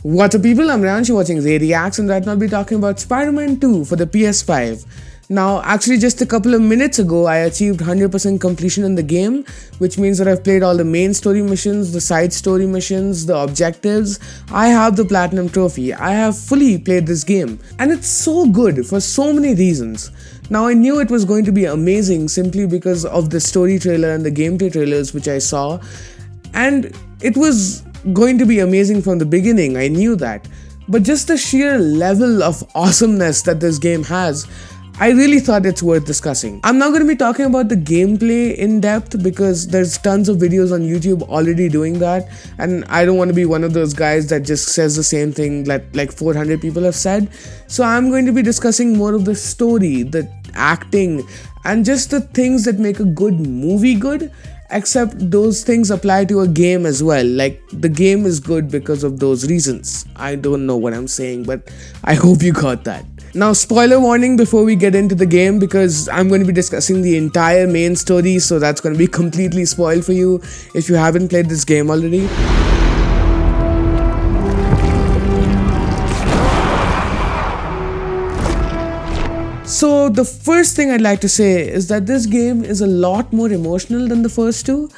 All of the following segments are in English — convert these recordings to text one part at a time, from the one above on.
What's up people, I'm Ransh, you're watching Zay Reacts, and right now I'll be talking about Spider-Man 2 for the PS5. Now, actually just a couple of minutes ago, I achieved 100% completion in the game, which means that I've played all the main story missions, the side story missions, the objectives. I have the Platinum Trophy. I have fully played this game, and it's so good for so many reasons. Now, I knew it was going to be amazing simply because of the story trailer and the gameplay trailers which I saw, and it was going to be amazing from the beginning. I knew that. But just the sheer level of awesomeness that this game has, I really thought it's worth discussing. I'm not going to be talking about the gameplay in depth because there's tons of videos on YouTube already doing that, and I don't want to be one of those guys that just says the same thing that like 400 people have said. So I'm going to be discussing more of the story, the acting, and just the things that make a good movie good. Except those things apply to a game as well. Like, the game is good because of those reasons. I don't know what I'm saying, but I hope you got that. Now, spoiler warning before we get into the game, because I'm going to be discussing the entire main story, so that's going to be completely spoiled for you if you haven't played this game already. So the first thing I'd like to say is that this game is a lot more emotional than the first two.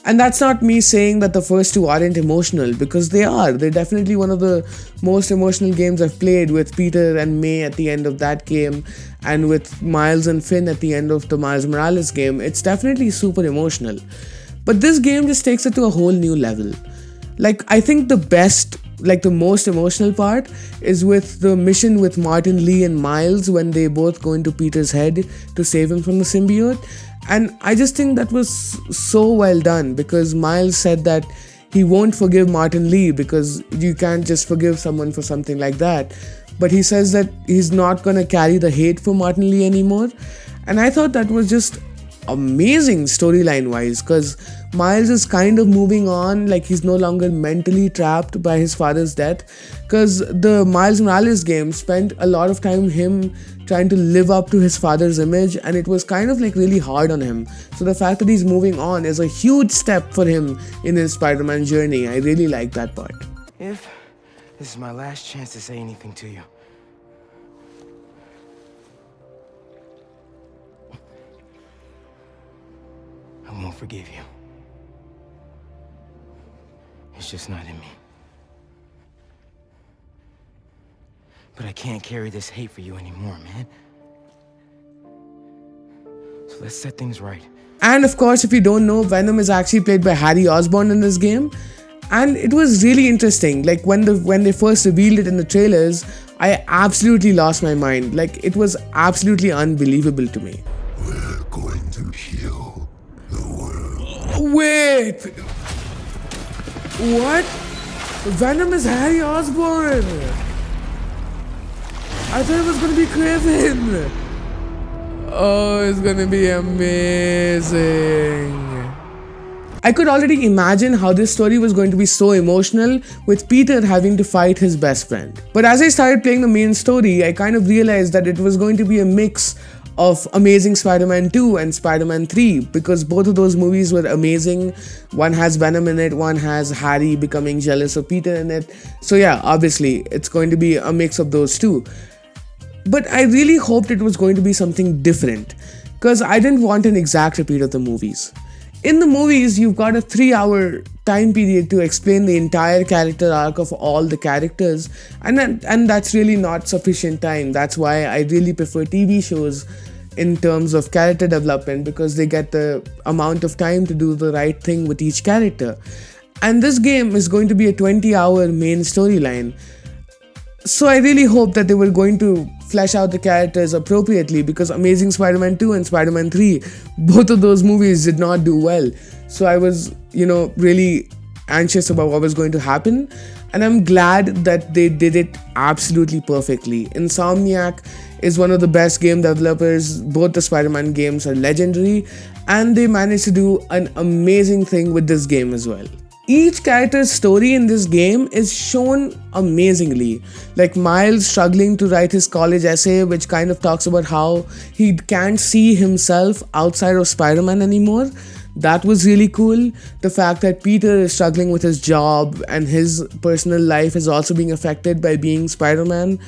And that's not me saying that the first two aren't emotional, because they are. They're definitely one of the most emotional games I've played, with Peter and May at the end of that game and with Miles and Finn at the end of the Miles Morales game. It's definitely super emotional. But this game just takes it to a whole new level. Like, I think the most emotional part is with the mission with Martin Lee and Miles when they both go into Peter's head to save him from the symbiote. And I just think that was so well done, because Miles said that he won't forgive Martin Lee because you can't just forgive someone for something like that. But he says that he's not gonna carry the hate for Martin Lee anymore. And I thought that was just amazing storyline wise, because Miles is kind of moving on, like he's no longer mentally trapped by his father's death, because the Miles Morales game spent a lot of time him trying to live up to his father's image, and it was kind of like really hard on him. So the fact that he's moving on is a huge step for him in his Spider-Man journey. I really like that part. If this is my last chance to say anything to you, I won't forgive you. It's just not in me. But I can't carry this hate for you anymore, man. So let's set things right. And of course, if you don't know, Venom is actually played by Harry Osborn in this game. And it was really interesting. Like, when they first revealed it in the trailers, I absolutely lost my mind. Like, it was absolutely unbelievable to me. We're going to heal the world. Wait! What? Venom is Harry Osborn! I thought it was gonna be Kraven! Oh, it's gonna be amazing! I could already imagine how this story was going to be so emotional, with Peter having to fight his best friend. But as I started playing the main story, I kind of realized that it was going to be a mix of Amazing Spider-Man 2 and Spider-Man 3, because both of those movies were amazing. One has Venom in it, one has Harry becoming jealous of Peter in it. So yeah, obviously, it's going to be a mix of those two. But I really hoped it was going to be something different, because I didn't want an exact repeat of the movies. In the movies, you've got a 3-hour time period to explain the entire character arc of all the characters, and that's really not sufficient time. That's why I really prefer TV shows in terms of character development, because they get the amount of time to do the right thing with each character. And this game is going to be a 20-hour main storyline. So I really hope that they were going to flesh out the characters appropriately, because Amazing Spider-Man 2 and Spider-Man 3, both of those movies did not do well. So I was, really anxious about what was going to happen. And I'm glad that they did it absolutely perfectly. Insomniac is one of the best game developers. Both the Spider-Man games are legendary, and they managed to do an amazing thing with this game as well. Each character's story in this game is shown amazingly. Like Miles struggling to write his college essay, which kind of talks about how he can't see himself outside of Spider-Man anymore. That was really cool. The fact that Peter is struggling with his job and his personal life is also being affected by being Spider-Man.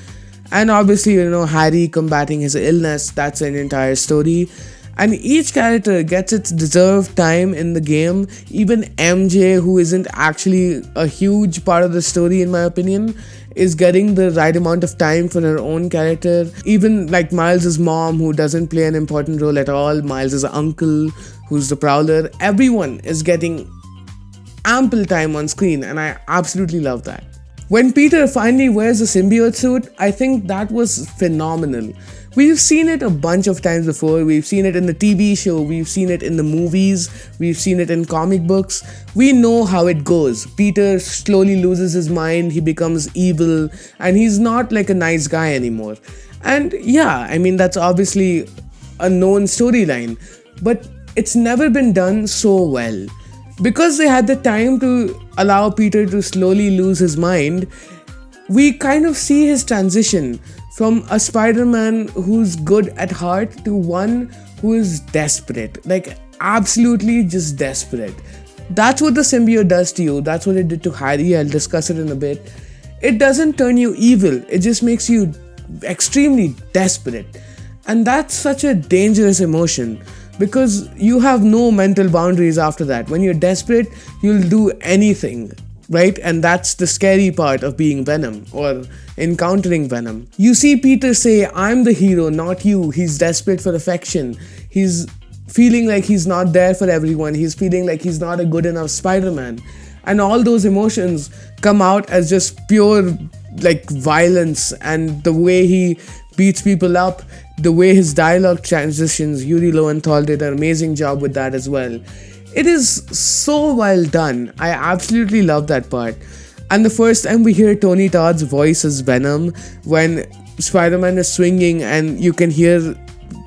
And obviously, Harry combating his illness, that's an entire story. And each character gets its deserved time in the game. Even MJ, who isn't actually a huge part of the story in my opinion, is getting the right amount of time for her own character. Even like Miles' mom, who doesn't play an important role at all, Miles' uncle, who's the Prowler, everyone is getting ample time on screen, and I absolutely love that. When Peter finally wears the symbiote suit, I think that was phenomenal. We've seen it a bunch of times before. We've seen it in the TV show, we've seen it in the movies, we've seen it in comic books. We know how it goes. Peter slowly loses his mind, he becomes evil, and he's not like a nice guy anymore. And yeah, I mean, that's obviously a known storyline, but it's never been done so well. Because they had the time to allow Peter to slowly lose his mind, we kind of see his transition from a Spider-Man who's good at heart to one who is desperate. Like, absolutely just desperate. That's what the symbiote does to you. That's what it did to Harry. I'll discuss it in a bit. It doesn't turn you evil. It just makes you extremely desperate. And that's such a dangerous emotion, because you have no mental boundaries after that. When you're desperate, you'll do anything, right? And that's the scary part of being Venom or encountering Venom. You see Peter say, "I'm the hero, not you." He's desperate for affection. He's feeling like he's not there for everyone. He's feeling like he's not a good enough Spider-Man. And all those emotions come out as just pure like violence, and the way he beats people up, the way his dialogue transitions. Yuri Lowenthal did an amazing job with that as well. It is so well done. I absolutely love that part. And the first time we hear Tony Todd's voice as Venom, when Spider-Man is swinging and you can hear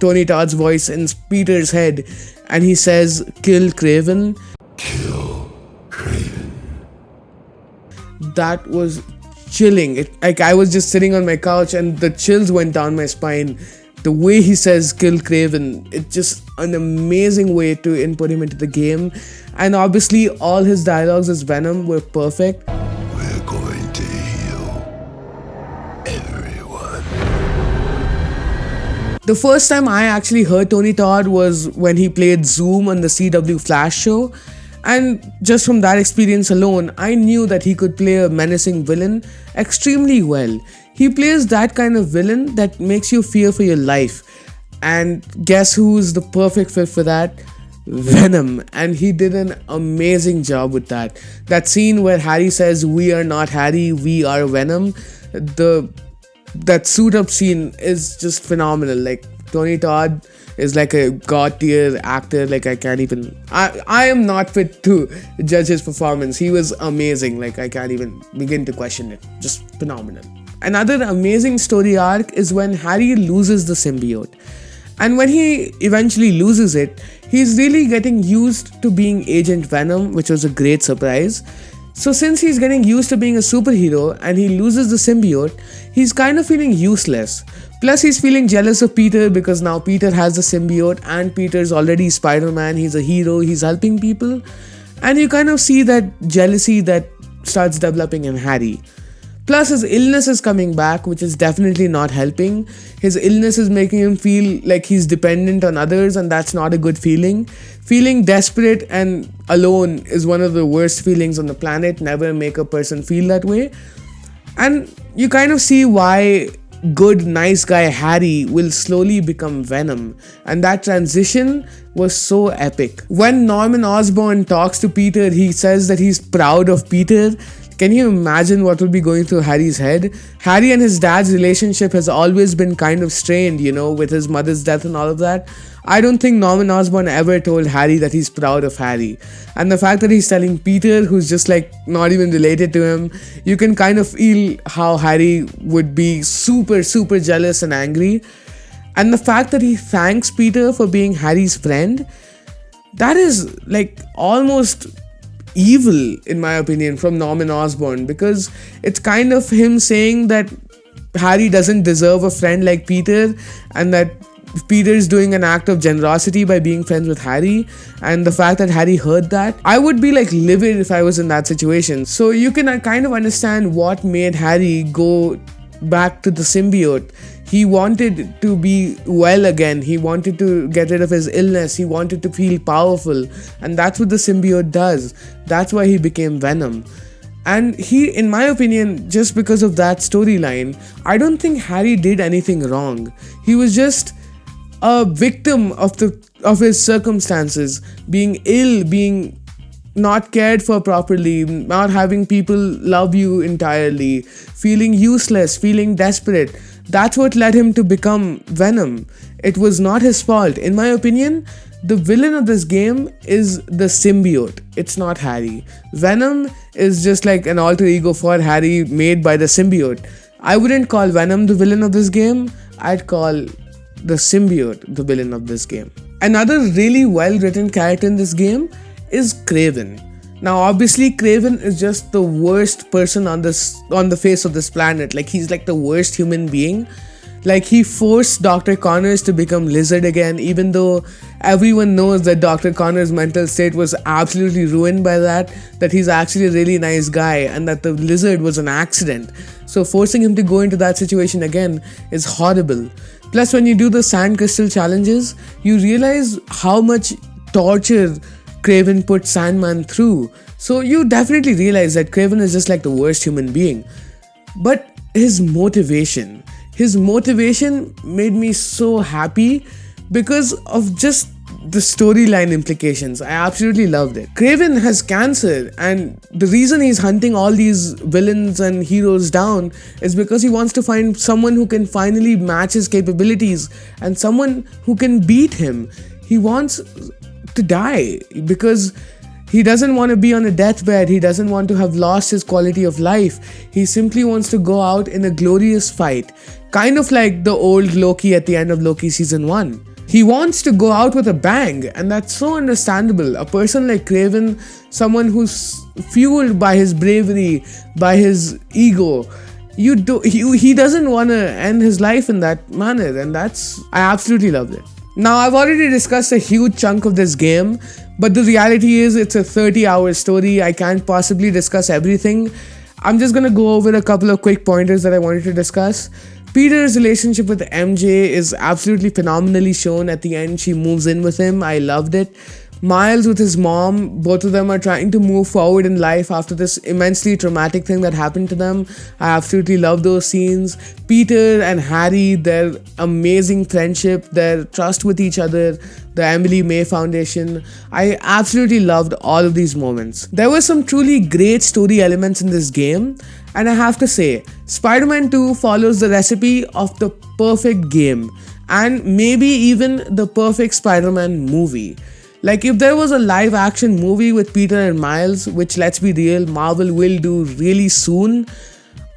Tony Todd's voice in Peter's head, and he says, "Kill Kraven." Kill Kraven. That was chilling. I was just sitting on my couch and the chills went down my spine. The way he says "kill Kraven," it's just an amazing way to input him into the game. And obviously all his dialogues as Venom were perfect. We're going to heal everyone. The first time I actually heard Tony Todd was when he played Zoom on the CW Flash show. And just from that experience alone, I knew that he could play a menacing villain extremely well. He plays that kind of villain that makes you fear for your life. And guess who's the perfect fit for that? Venom. And he did an amazing job with that. That scene where Harry says, "We are not Harry, we are Venom." That suit up scene is just phenomenal. Like, Tony Todd is like a god tier actor. Like, I am not fit to judge his performance. He was amazing. Like, I can't even begin to question it. Just phenomenal. Another amazing story arc is when Harry loses the symbiote. And when he eventually loses it, he's really getting used to being Agent Venom, which was a great surprise. So since he's getting used to being a superhero and he loses the symbiote, he's kind of feeling useless. Plus he's feeling jealous of Peter because now Peter has the symbiote and Peter's already Spider-Man, he's a hero, he's helping people. And you kind of see that jealousy that starts developing in Harry. Plus his illness is coming back, which is definitely not helping. His illness is making him feel like he's dependent on others, and that's not a good feeling. Feeling desperate and alone is one of the worst feelings on the planet. Never make a person feel that way. And you kind of see why good, nice guy Harry will slowly become Venom. And that transition was so epic. When Norman Osborn talks to Peter, he says that he's proud of Peter. Can you imagine what will be going through Harry's head? Harry and his dad's relationship has always been kind of strained, with his mother's death and all of that. I don't think Norman Osborn ever told Harry that he's proud of Harry. And the fact that he's telling Peter, who's just like not even related to him, you can kind of feel how Harry would be super, super jealous and angry. And the fact that he thanks Peter for being Harry's friend, that is like almost evil in my opinion from Norman Osborn, because it's kind of him saying that Harry doesn't deserve a friend like Peter, and that Peter's doing an act of generosity by being friends with Harry, and the fact that Harry heard that, I would be like livid if I was in that situation. So you can kind of understand what made Harry go back to the symbiote. He wanted to be well again. He wanted to get rid of his illness. He wanted to feel powerful. And that's what the symbiote does. That's why he became Venom. And he, in my opinion, just because of that storyline, I don't think Harry did anything wrong. He was just a victim of his circumstances, being ill, being not cared for properly, not having people love you entirely, feeling useless, feeling desperate. That's what led him to become Venom. It was not his fault. In my opinion, the villain of this game is the symbiote. It's not Harry. Venom is just like an alter ego for Harry made by the symbiote. I wouldn't call Venom the villain of this game. I'd call the symbiote the villain of this game. Another really well written character in this game is Kraven. Now obviously Kraven is just the worst person on the face of this planet. Like, he's like the worst human being. Like, he forced Dr. Connors to become Lizard again, even though everyone knows that Dr. Connors' mental state was absolutely ruined by that he's actually a really nice guy and that the Lizard was an accident. So forcing him to go into that situation again is horrible. Plus, when you do the sand crystal challenges, you realize how much torture Kraven put Sandman through. So you definitely realize that Kraven is just like the worst human being. But his motivation made me so happy because of just the storyline implications. I absolutely loved it. Kraven has cancer, and the reason he's hunting all these villains and heroes down is because he wants to find someone who can finally match his capabilities and someone who can beat him. He wants to die because he doesn't want to be on a deathbed. He doesn't want to have lost his quality of life. He simply wants to go out in a glorious fight, kind of like the old Loki at the end of Loki season 1. He wants to go out with a bang, and that's so understandable. A person like Kraven, someone who's fueled by his bravery, by his ego, he doesn't want to end his life in that manner, and I absolutely loved it. Now, I've already discussed a huge chunk of this game, but the reality is it's a 30-hour story. I can't possibly discuss everything. I'm just gonna go over a couple of quick pointers that I wanted to discuss. Peter's relationship with MJ is absolutely phenomenally shown. At the end, she moves in with him. I loved it. Miles with his mom, both of them are trying to move forward in life after this immensely traumatic thing that happened to them. I absolutely love those scenes. Peter and Harry, their amazing friendship, their trust with each other, the Emily May Foundation. I absolutely loved all of these moments. There were some truly great story elements in this game, and I have to say, Spider-Man 2 follows the recipe of the perfect game, and maybe even the perfect Spider-Man movie. Like, if there was a live action movie with Peter and Miles, which, let's be real, Marvel will do really soon,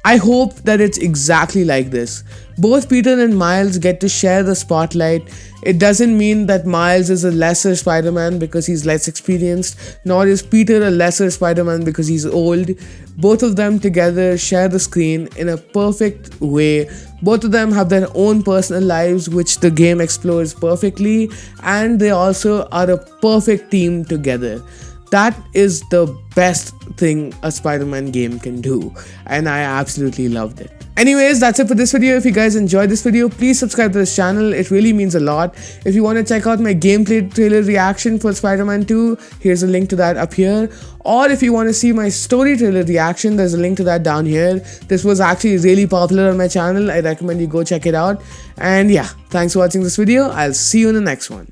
I hope that it's exactly like this. Both Peter and Miles get to share the spotlight. It doesn't mean that Miles is a lesser Spider-Man because he's less experienced, nor is Peter a lesser Spider-Man because he's old. Both of them together share the screen in a perfect way. Both of them have their own personal lives, which the game explores perfectly, and they also are a perfect team together. That is the best thing a Spider-Man game can do, and I absolutely loved it. Anyways, that's it for this video. If you guys enjoyed this video, please subscribe to this channel. It really means a lot. If you want to check out my gameplay trailer reaction for Spider-Man 2, here's a link to that up here. Or if you want to see my story trailer reaction, there's a link to that down here. This was actually really popular on my channel. I recommend you go check it out. And yeah, thanks for watching this video. I'll see you in the next one.